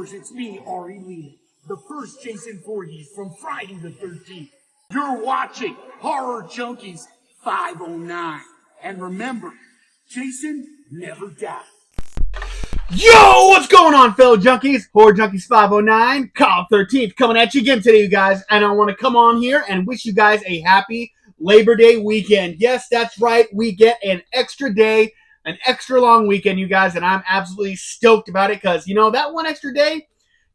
Survivors, it's me, Ari Lee, the first Jason Voorhees from Friday the 13th. You're watching Horror Junkies 509. And remember, Jason never dies. Yo, what's going on, fellow junkies? Horror Junkies 509, Kyle 13th, coming at you again today, you guys. And I want to come on here and wish you guys a happy Labor Day weekend. Yes, that's right. We get an extra day, an extra long weekend, you guys. And I'm absolutely stoked about it because, you know, that one extra day,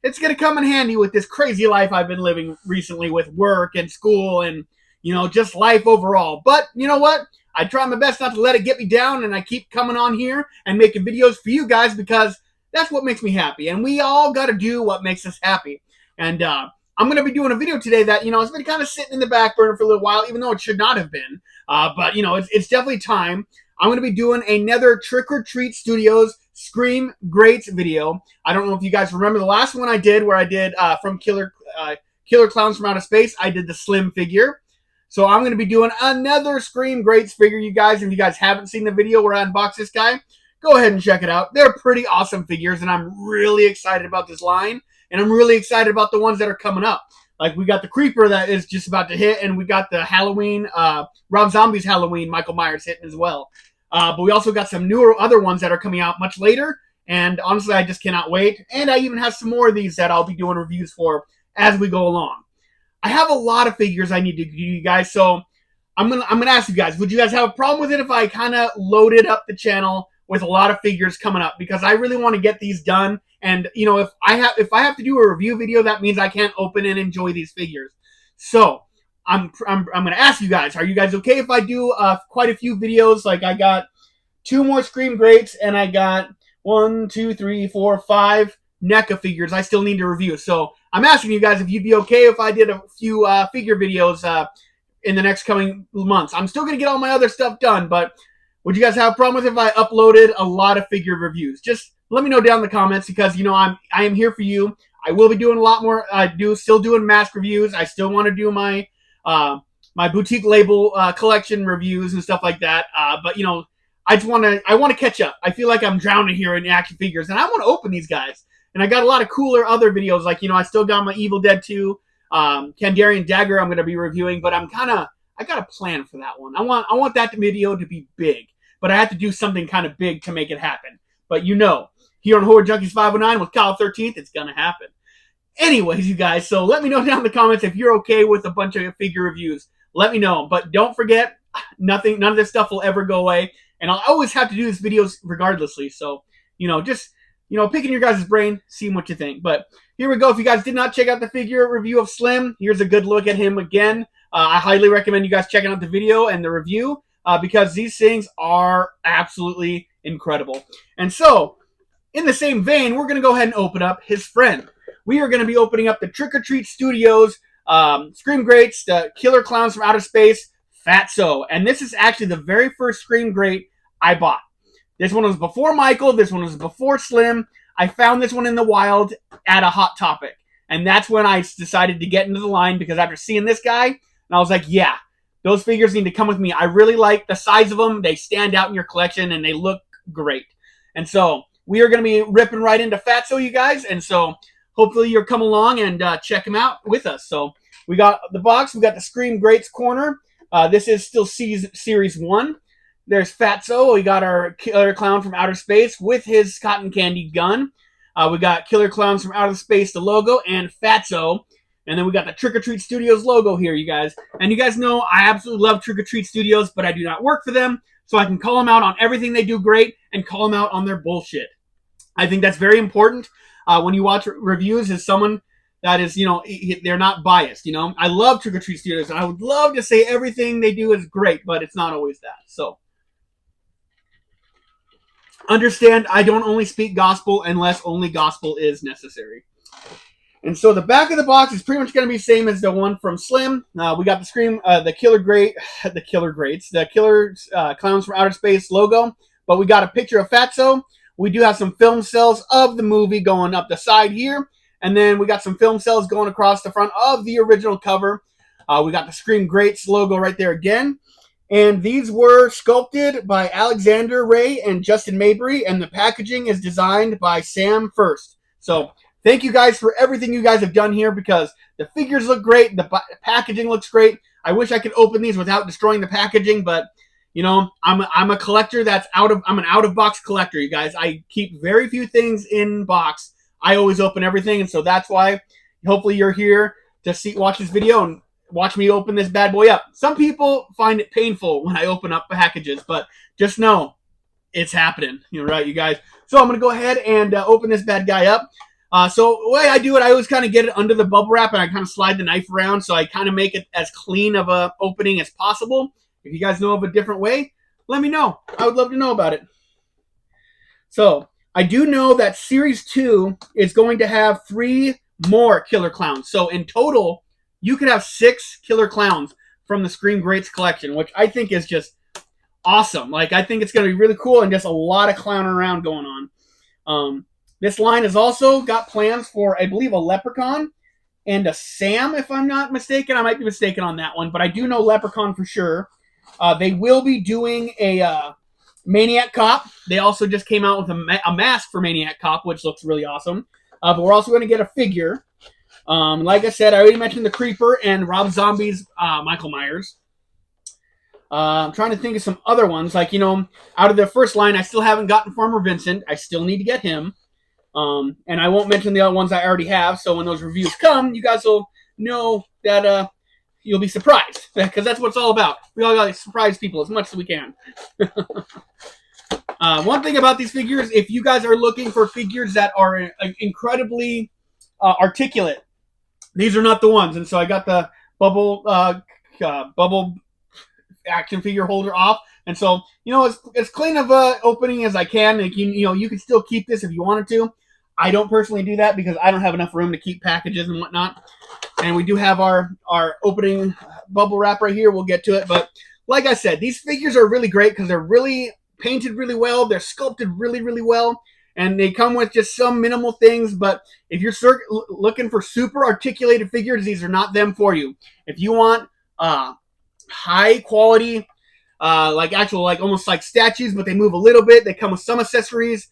it's going to come in handy with this crazy life I've been living recently with work and school and, you know, just life overall. But you know what? I try my best not to let it get me down, and I keep coming on here and making videos for you guys because that's what makes me happy. And we all got to do what makes us happy. And I'm going to be doing a video today that, you know, it's been kind of sitting in the back burner for a little while, even though it should not have been. But, you know, it's definitely time. I'm going to be doing another Trick or Treat Studios Scream Greats video. I don't know if you guys remember the last one I did where I did from Killer Klowns from Outer Space. I did the Slim figure. So I'm going to be doing another Scream Greats figure, you guys. If you guys haven't seen the video where I unbox this guy, go ahead and check it out. They're pretty awesome figures, and I'm really excited about this line. And I'm really excited about the ones that are coming up. Like, we got the Creeper that is just about to hit, and we got the Halloween, Rob Zombie's Halloween, Michael Myers hitting as well. But we also got some newer other ones that are coming out much later. And honestly, I just cannot wait. And I even have some more of these that I'll be doing reviews for as we go along. I have a lot of figures I need to do, you guys, so I'm gonna ask you guys, would you guys have a problem with it if I kind of loaded up the channel with a lot of figures coming up? Because I really want to get these done, and you know, if I have to do a review video, that means I can't open and enjoy these figures. So I'm gonna ask you guys, are you guys okay if I do quite a few videos? Like, I got 2 more Scream Greats, and I got 1, 2, 3, 4, 5 NECA figures I still need to review. So I'm asking you guys if you'd be okay if I did a few figure videos in the next coming months. I'm still going to get all my other stuff done, but would you guys have a problem with if I uploaded a lot of figure reviews? Just let me know down in the comments because, you know, I am here for you. I will be doing a lot more. Still doing mask reviews. I still want to do my my boutique label collection reviews and stuff like that. But, you know, I want to catch up. I feel like I'm drowning here in action figures, and I want to open these guys. And I got a lot of cooler other videos, like, you know, I still got my Evil Dead 2, Kandarian Dagger I'm going to be reviewing, but I got a plan for that one. I want that video to be big, but I have to do something kind of big to make it happen. But you know, here on Horror Junkies 509 with Kyle 13th, it's going to happen. Anyways, you guys, so let me know down in the comments if you're okay with a bunch of figure reviews. Let me know, but don't forget, none of this stuff will ever go away, and I'll always have to do these videos regardlessly, so, you know, just... you know, picking your guys' brain, seeing what you think. But here we go. If you guys did not check out the figure review of Slim, here's a good look at him again. I highly recommend you guys checking out the video and the review because these things are absolutely incredible. And so, in the same vein, we're going to go ahead and open up his friend. We are going to be opening up the Trick or Treat Studios Scream Greats, the Killer Klowns from Outer Space, Fatso. And this is actually the very first Scream Great I bought. This one was before Michael. This one was before Slim. I found this one in the wild at a Hot Topic. And that's when I decided to get into the line because after seeing this guy, and I was like, yeah, those figures need to come with me. I really like the size of them. They stand out in your collection and they look great. And so we are going to be ripping right into Fatso, you guys. And so hopefully you'll come along and check him out with us. So we got the box. We got the Scream Greats corner. This is still Series 1. There's Fatso. We got our Killer Clown from Outer Space with his cotton candy gun. We got Killer Clowns from Outer Space, the logo, and Fatso. And then we got the Trick or Treat Studios logo here, you guys. And you guys know I absolutely love Trick or Treat Studios, but I do not work for them, so I can call them out on everything they do great and call them out on their bullshit. I think that's very important when you watch reviews as someone that is, you know, they're not biased, you know. I love Trick or Treat Studios, and I would love to say everything they do is great, but it's not always that. So understand, I don't only speak gospel unless only gospel is necessary. And so the back of the box is pretty much going to be the same as the one from Slim. We got the Killer Clowns from Outer Space logo, but we got a picture of Fatso. We do have some film cells of the movie going up the side here, and then we got some film cells going across the front of the original cover. We got the Scream Greats logo right there again. And these were sculpted by Alexander Ray and Justin Mabry, and the packaging is designed by Sam First. So thank you guys for everything you guys have done here, because the figures look great. The packaging looks great. I wish I could open these without destroying the packaging, but you know, I'm a collector that's I'm an out of box collector, you guys. I keep very few things in box. I always open everything, and so that's why hopefully you're here to watch this video and watch me open this bad boy up. Some people find it painful when I open up packages, but just know it's happening. You're right, you guys. So I'm going to go ahead and open this bad guy up. So the way I do it, I always kind of get it under the bubble wrap, and I kind of slide the knife around, so I kind of make it as clean of a opening as possible. If you guys know of a different way, let me know. I would love to know about it. So I do know that Series 2 is going to have 3 more Killer Klowns. So in total, you could have 6 Killer Klowns from the Scream Greats collection, which I think is just awesome. Like, I think it's going to be really cool and just a lot of clowning around going on. This line has also got plans for, I believe, a Leprechaun and a Sam, if I'm not mistaken. I might be mistaken on that one, but I do know Leprechaun for sure. They will be doing a Maniac Cop. They also just came out with a mask for Maniac Cop, which looks really awesome. But we're also going to get a figure. Like I said, I already mentioned the Creeper and Rob Zombie's Michael Myers. I'm trying to think of some other ones. Like, you know, out of the first line, I still haven't gotten Farmer Vincent. I still need to get him. And I won't mention the other ones I already have. So when those reviews come, you guys will know that you'll be surprised. Because that's what it's all about. We all got to surprise people as much as we can. One thing about these figures, if you guys are looking for figures that are incredibly articulate, these are not the ones. And so I got the bubble action figure holder off. And so, you know, as clean of a opening as I can. Like, you know, you can still keep this if you wanted to. I don't personally do that because I don't have enough room to keep packages and whatnot. And we do have our opening bubble wrap right here. We'll get to it. But like I said, these figures are really great because they're really painted really well. They're sculpted really, really well. And they come with just some minimal things. But if you're looking for super articulated figures, these are not them for you. If you want high quality, like actual, like almost like statues, but they move a little bit. They come with some accessories.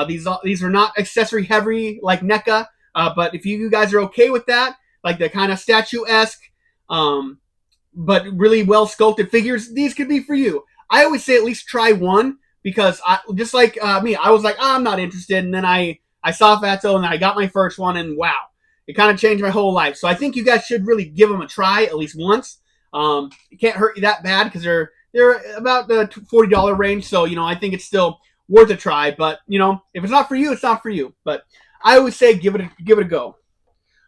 These are not accessory heavy like NECA. But if you guys are okay with that, like the kind of statuesque, but really well sculpted figures, these could be for you. I always say at least try one, because just like me, I was like, I'm not interested. And then I saw Fatso and then I got my first one, and wow, it kind of changed my whole life. So I think you guys should really give them a try at least once. It can't hurt you that bad because they're about the $40 range. So, you know, I think it's still worth a try. But, you know, if it's not for you, it's not for you. But I always say give it a go.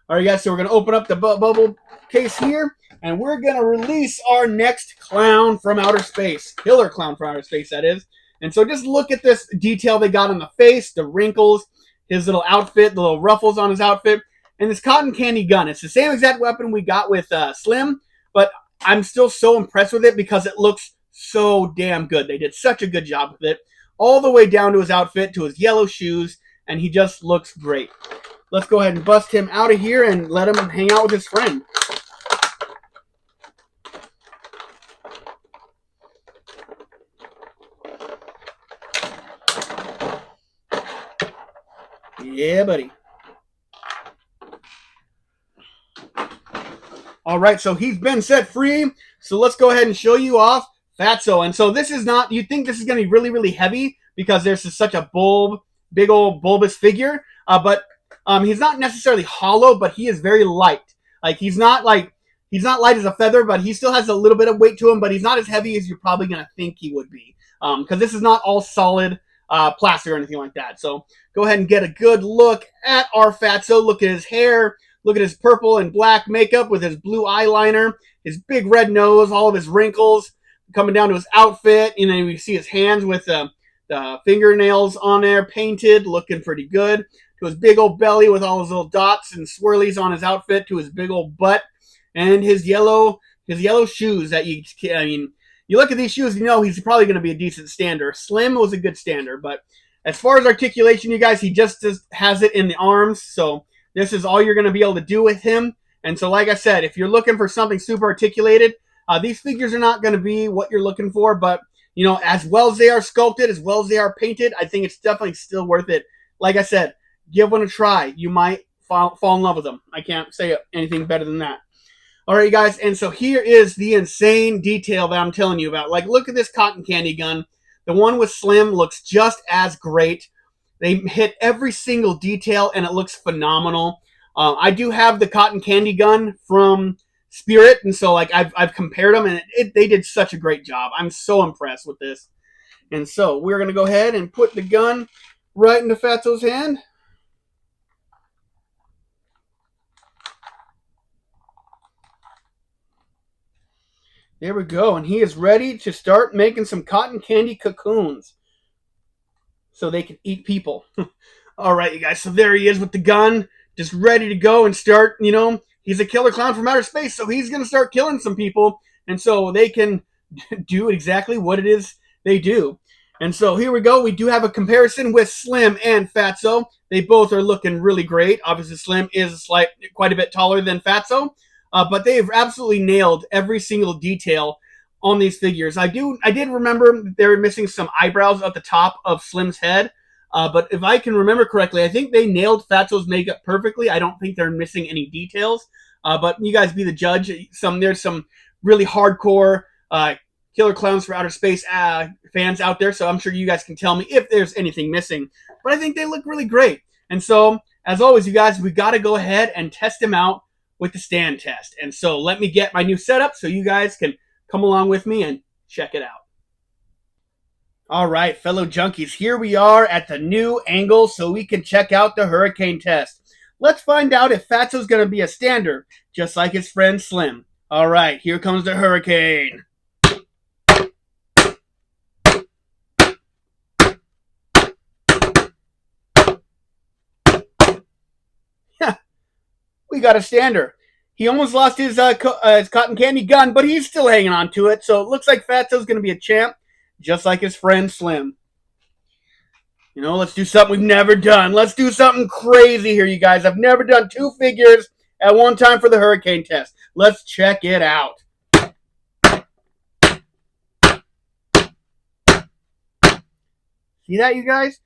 All right, guys, so we're going to open up the bubble case here, and we're going to release our next clown from outer space. Killer clown from outer space, that is. And so just look at this detail they got on the face, the wrinkles, his little outfit, the little ruffles on his outfit, and this cotton candy gun. It's the same exact weapon we got with Slim, but I'm still so impressed with it because it looks so damn good. They did such a good job with it, all the way down to his outfit, to his yellow shoes, and he just looks great. Let's go ahead and bust him out of here and let him hang out with his friend. Yeah, buddy. All right, so he's been set free. So let's go ahead and show you off Fatso. And so this is not, you think this is going to be really, really heavy because there's such a big old bulbous figure. But he's not necessarily hollow, but he is very light. Like, he's not light as a feather, but he still has a little bit of weight to him, but he's not as heavy as you're probably going to think he would be. Because this is not all solid plastic or anything like that. So go ahead and get a good look at our Fatso. Look at his hair. Look at his purple and black makeup with his blue eyeliner, his big red nose, all of his wrinkles coming down to his outfit. And then we see his hands with the fingernails on there painted, looking pretty good. To his big old belly with all his little dots and swirlies on his outfit, to his big old butt, and his yellow shoes that you look at these shoes, you know he's probably going to be a decent stander. Slim was a good stander, but as far as articulation, you guys, he just has it in the arms, so this is all you're going to be able to do with him. And so, like I said, if you're looking for something super articulated, these figures are not going to be what you're looking for, but, you know, as well as they are sculpted, as well as they are painted, I think it's definitely still worth it. Like I said, give one a try. You might fall in love with them. I can't say anything better than that. All right, guys, and so here is the insane detail that I'm telling you about. Like, look at this cotton candy gun. The one with Slim looks just as great. They hit every single detail, and it looks phenomenal. I do have the cotton candy gun from Spirit, and so like I've compared them, and they did such a great job. I'm so impressed with this. And so we're going to go ahead and put the gun right into Fatso's hand. There we go. And he is ready to start making some cotton candy cocoons so they can eat people. All right, you guys. So there he is with the gun, just ready to go and start, he's a killer clown from outer space, so he's going to start killing some people. And so they can do exactly what it is they do. And so here we go. We do have a comparison with Slim and Fatso. They both are looking really great. Obviously, Slim is quite a bit taller than Fatso. But they've absolutely nailed every single detail on these figures. I did remember they were missing some eyebrows at the top of Slim's head. But if I can remember correctly, I think they nailed Fatso's makeup perfectly. I don't think they're missing any details. But you guys be the judge. There's some really hardcore Killer Clowns for Outer Space fans out there, so I'm sure you guys can tell me if there's anything missing. But I think they look really great. And so, as always, you guys, we got to go ahead and test them out with the stand test. And so let me get my new setup so you guys can come along with me and check it out. All right, fellow junkies, here we are at the new angle so we can check out the hurricane test. Let's find out if Fatso's going to be a stander, just like his friend Slim. All right, here comes the hurricane. We got a stander. He almost lost his cotton candy gun, but he's still hanging on to it. So it looks like Fatso's going to be a champ, just like his friend Slim. Let's do something we've never done. Let's do something crazy here, you guys. I've never done two figures at one time for the hurricane test. Let's check it out. See that, you guys?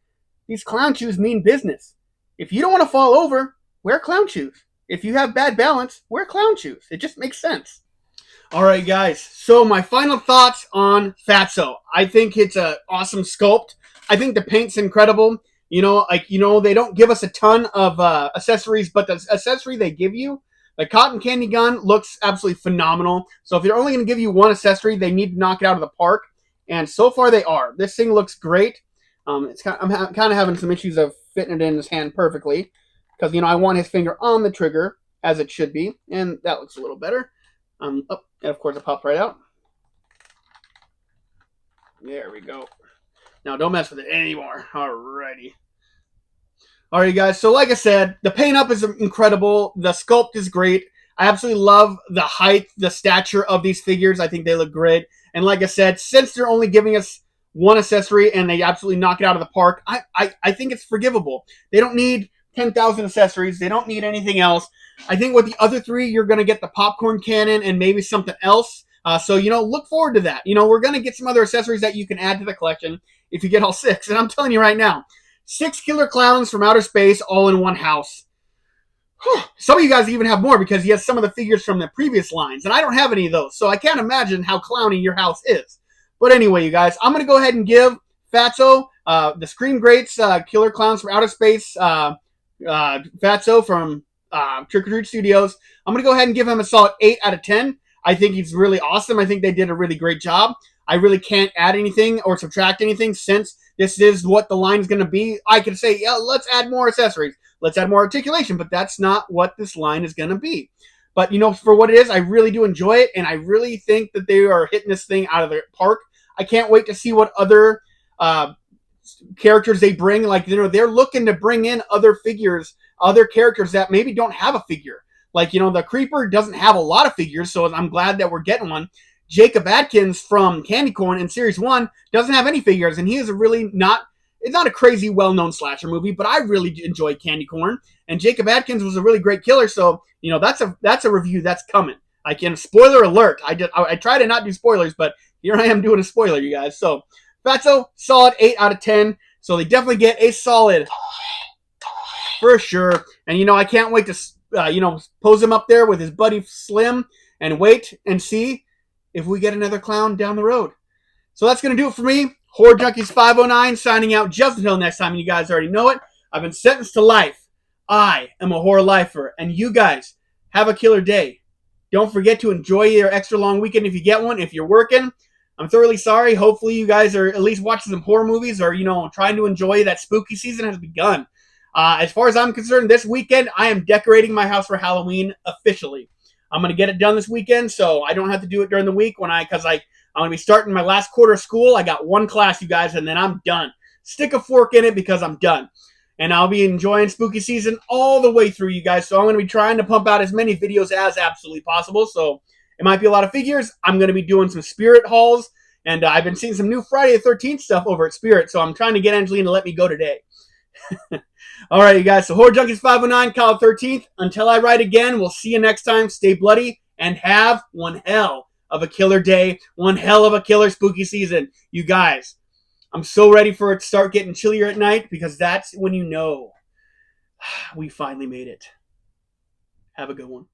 These clown shoes mean business. If you don't want to fall over, wear clown shoes. If you have bad balance, wear clown shoes. It just makes sense. All right, guys. So my final thoughts on Fatso. I think it's an awesome sculpt. I think the paint's incredible. They don't give us a ton of accessories, but the accessory they give you, the cotton candy gun, looks absolutely phenomenal. So if they're only going to give you one accessory, they need to knock it out of the park. And so far they are. This thing looks great. I'm kind of having some issues of fitting it in his hand perfectly. Because, I want his finger on the trigger, as it should be. And that looks a little better. And of course, it popped right out. There we go. Now, don't mess with it anymore. Alrighty. Alright, guys. So, like I said, the paint up is incredible. The sculpt is great. I absolutely love the height, the stature of these figures. I think they look great. And like I said, since they're only giving us one accessory and they absolutely knock it out of the park, I think it's forgivable. They don't need 10,000 accessories. They don't need anything else. I think with the other three, you're going to get the popcorn cannon and maybe something else. So, look forward to that. We're going to get some other accessories that you can add to the collection if you get all 6. And I'm telling you right now, 6 killer clowns from outer space all in one house. Some of you guys even have more because he has some of the figures from the previous lines. And I don't have any of those. So I can't imagine how clowny your house is. But anyway, you guys, I'm going to go ahead and give Fatso, the Scream Greats, Killer Clowns from Outer Space, Fatso from Trick or Treat Studios. I'm going to go ahead and give him a solid 8 out of 10. I think he's really awesome. I think they did a really great job. I really can't add anything or subtract anything since this is what the line is going to be. I could say, yeah, let's add more accessories. Let's add more articulation, but that's not what this line is going to be. But, for what it is, I really do enjoy it, and I really think that they are hitting this thing out of the park. I can't wait to see what other characters they bring. They're looking to bring in other figures, other characters that maybe don't have a figure. The Creeper doesn't have a lot of figures, so I'm glad that we're getting one. Jacob Adkins from Candy Corn in Series 1 doesn't have any figures, and he is it's not a crazy well-known slasher movie, but I really enjoy Candy Corn, and Jacob Adkins was a really great killer, so, that's a review that's coming. Spoiler alert, I try to not do spoilers, but here I am doing a spoiler, you guys. So, Fatso, solid 8 out of 10. So they definitely get a solid for sure. And, I can't wait to, pose him up there with his buddy Slim and wait and see if we get another clown down the road. So that's going to do it for me. Horror Junkies 509 signing out just until next time. You guys already know it. I've been sentenced to life. I am a horror lifer. And you guys have a killer day. Don't forget to enjoy your extra long weekend if you get one. If you're working, I'm thoroughly sorry. Hopefully you guys are at least watching some horror movies or, trying to enjoy that spooky season has begun. As far as I'm concerned, this weekend, I am decorating my house for Halloween officially. I'm going to get it done this weekend, so I don't have to do it during the week because I'm going to be starting my last quarter of school. I got one class, you guys, and then I'm done. Stick a fork in it because I'm done. And I'll be enjoying spooky season all the way through, you guys. So I'm going to be trying to pump out as many videos as absolutely possible. So it might be a lot of figures. I'm going to be doing some Spirit hauls. And I've been seeing some new Friday the 13th stuff over at Spirit. So I'm trying to get Angelina to let me go today. All right, you guys. So Horror Junkies 509, Kyle 13th. Until I write again, we'll see you next time. Stay bloody and have one hell of a killer day. One hell of a killer spooky season. You guys, I'm so ready for it to start getting chillier at night because that's when you know we finally made it. Have a good one.